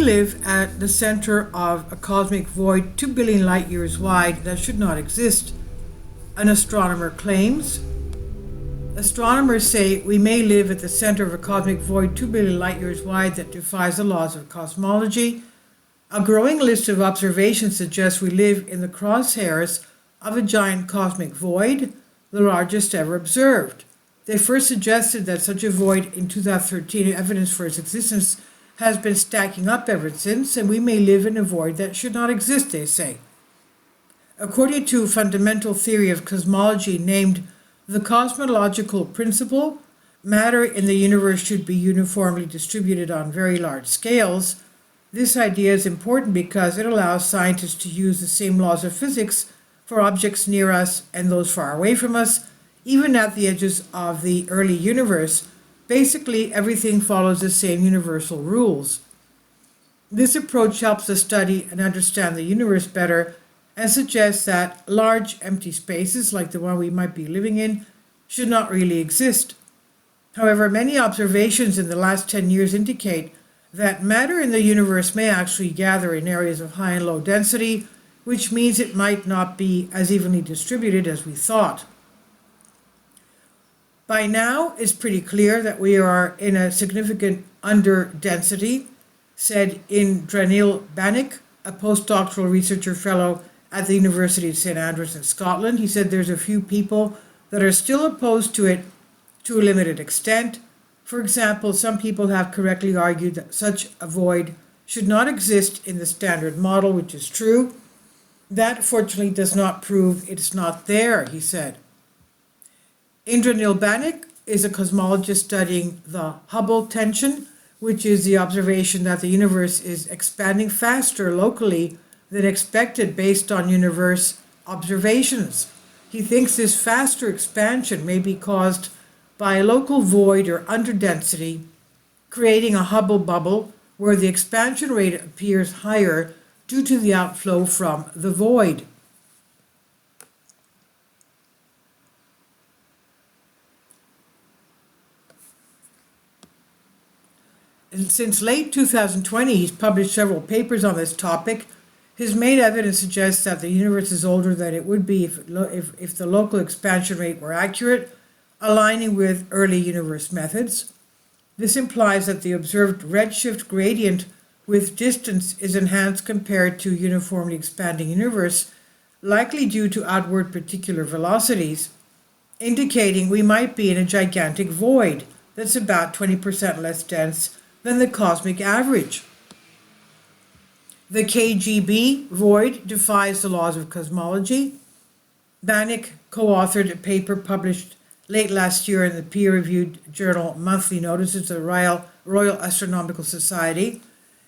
live at the center of a cosmic void 2 billion light years wide that should not exist, an astronomer claims. Astronomers say we may live at the center of a cosmic void 2 billion light years wide that defies the laws of cosmology. A growing list of observations suggests we live in the crosshairs of a giant cosmic void, the largest ever observed. They first suggested that such a void in 2013, and evidence for its existence has been stacking up ever since, and we may live in a void that should not exist, they say. According to a fundamental theory of cosmology named the cosmological principle, matter in the universe should be uniformly distributed on very large scales. This idea is important because it allows scientists to use the same laws of physics for objects near us and those far away from us, even at the edges of the early universe. Basically, everything follows the same universal rules. This approach helps us study and understand the universe better and suggests that large empty spaces, like the one we might be living in, should not really exist. However, many observations in the last 10 years indicate that matter in the universe may actually gather in areas of high and low density, which means it might not be as evenly distributed as we thought. By now, it's pretty clear that we are in a significant underdensity, said Jingle, a postdoctoral researcher fellow at the University of St Andrews in Scotland. He said there's a few people that are still opposed to it to a limited extent. For example, some people have correctly argued that such a void should not exist in the standard model, which is true. That, fortunately, does not prove it's not there, he said. Indra Nilbanik is a cosmologist studying the Hubble tension, which is the observation that the universe is expanding faster locally than expected based on universe observations. He thinks this faster expansion may be caused by a local void or underdensity, creating a Hubble bubble where the expansion rate appears higher due to the outflow from the void. And since late 2020, he's published several papers on this topic. His main evidence suggests that the universe is older than it would be if the local expansion rate were accurate, aligning with early universe methods. This implies that the observed redshift gradient with distance is enhanced compared to uniformly expanding universe, likely due to outward particular velocities, indicating we might be in a gigantic void that's about 20% less dense than the cosmic average. The KGB void defies the laws of cosmology. Banik co-authored a paper published late last year in the peer-reviewed journal Monthly Notices of the Royal Astronomical Society.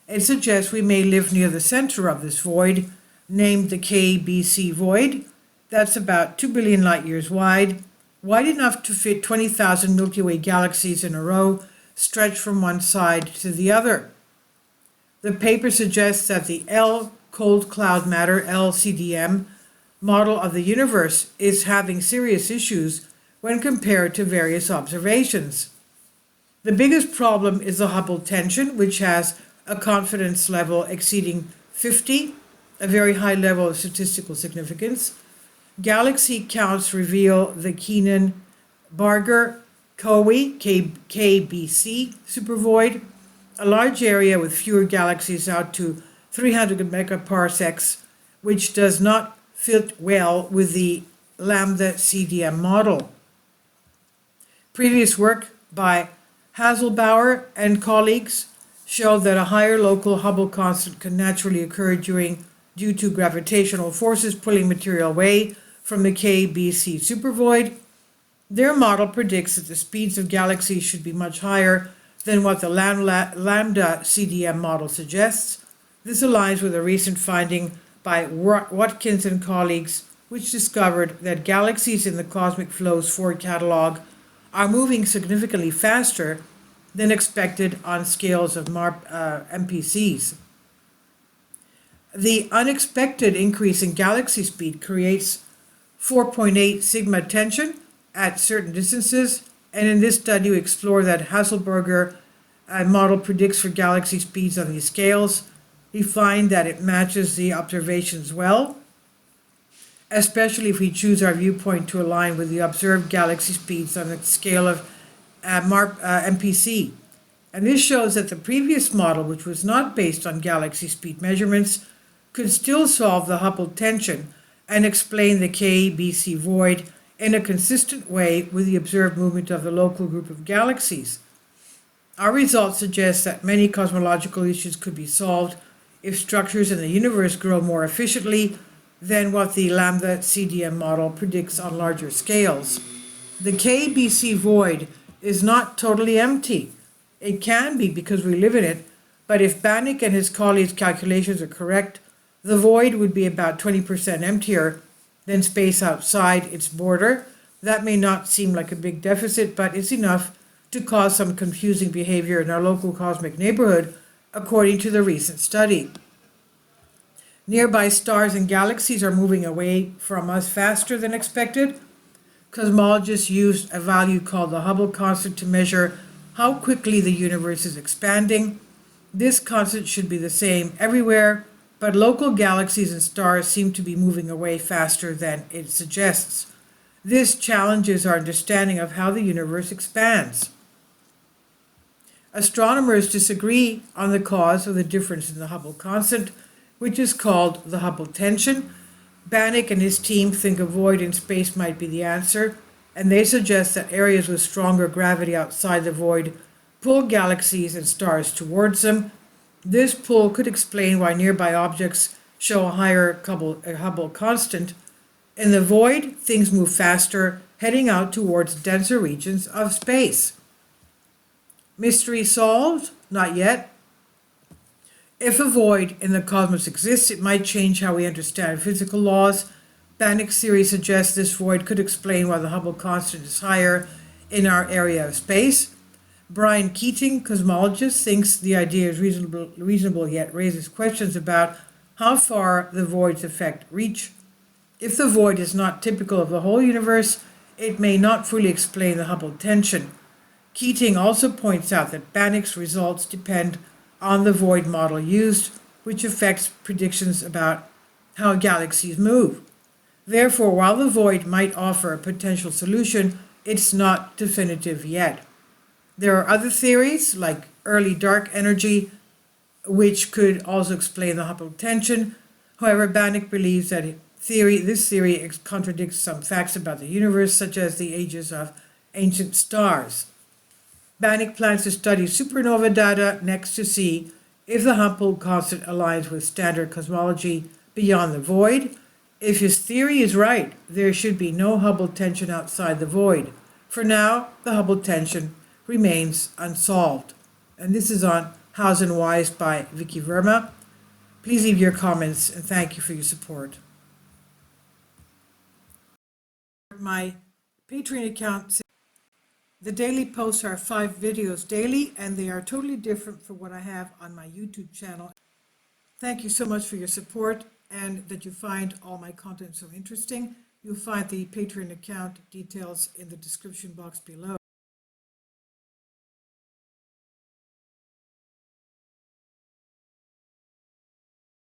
It suggests we may live near the center of this void, named the KBC void. That's about 2 billion light years wide enough to fit 20,000 Milky Way galaxies in a row, stretched from one side to the other. The paper suggests that the L cold cloud matter, LCDM, model of the universe is having serious issues when compared to various observations. The biggest problem is the Hubble tension, which has a confidence level exceeding 50, a very high level of statistical significance. Galaxy counts reveal the Keenan-Barger-Cowie KBC supervoid, a large area with fewer galaxies out to 300 megaparsecs, which does not fit well with the lambda CDM model. Previous work by Hasselbauer and colleagues showed that a higher local Hubble constant can naturally occur due to gravitational forces pulling material away from the KBC supervoid. Their model predicts that the speeds of galaxies should be much higher than what the lambda CDM model suggests. This aligns with a recent finding by Watkins and colleagues, which discovered that galaxies in the Cosmic Flows Ford catalog are moving significantly faster than expected on scales of MPCs. The unexpected increase in galaxy speed creates 4.8 sigma tension at certain distances, and in this study we explore that Hasselberger model predicts for galaxy speeds on these scales. We find that it matches the observations well, especially if we choose our viewpoint to align with the observed galaxy speeds on the scale of MPC. And this shows that the previous model, which was not based on galaxy speed measurements, could still solve the Hubble tension and explain the KBC void in a consistent way with the observed movement of the local group of galaxies. Our results suggest that many cosmological issues could be solved if structures in the universe grow more efficiently than what the lambda CDM model predicts on larger scales. The KBC void is not totally empty. It can be because we live in it, but if Banach and his colleagues' calculations are correct, the void would be about 20% emptier than space outside its border. That may not seem like a big deficit, but it's enough to cause some confusing behavior in our local cosmic neighborhood, according to the recent study. Nearby stars and galaxies are moving away from us faster than expected. Cosmologists used a value called the Hubble constant to measure how quickly the universe is expanding. This constant should be the same everywhere, but local galaxies and stars seem to be moving away faster than it suggests. This challenges our understanding of how the universe expands. Astronomers disagree on the cause of the difference in the Hubble constant, which is called the Hubble tension. Banach and his team think a void in space might be the answer, and they suggest that areas with stronger gravity outside the void pull galaxies and stars towards them. This pull could explain why nearby objects show a higher Hubble constant. In the void, things move faster, heading out towards denser regions of space. Mystery solved? Not yet. If a void in the cosmos exists, it might change how we understand physical laws. Banach's theory suggests this void could explain why the Hubble constant is higher in our area of space. Brian Keating, cosmologist, thinks the idea is reasonable yet raises questions about how far the void's effect reach. If the void is not typical of the whole universe, it may not fully explain the Hubble tension. Keating also points out that Banach's results depend on the void model used, which affects predictions about how galaxies move. Therefore, while the void might offer a potential solution, it's not definitive yet. There are other theories, like early dark energy, which could also explain the Hubble tension. However, Banach believes that this theory contradicts some facts about the universe, such as the ages of ancient stars. Banach plans to study supernova data next to see if the Hubble constant aligns with standard cosmology beyond the void. If his theory is right, there should be no Hubble tension outside the void. For now, the Hubble tension remains unsolved. And this is on Hows and Whys by Vicky Verma. Please leave your comments and thank you for your support. My Patreon account. The daily posts are 5 videos daily, and they are totally different from what I have on my YouTube channel. Thank you so much for your support and that you find all my content so interesting. You'll find the Patreon account details in the description box below.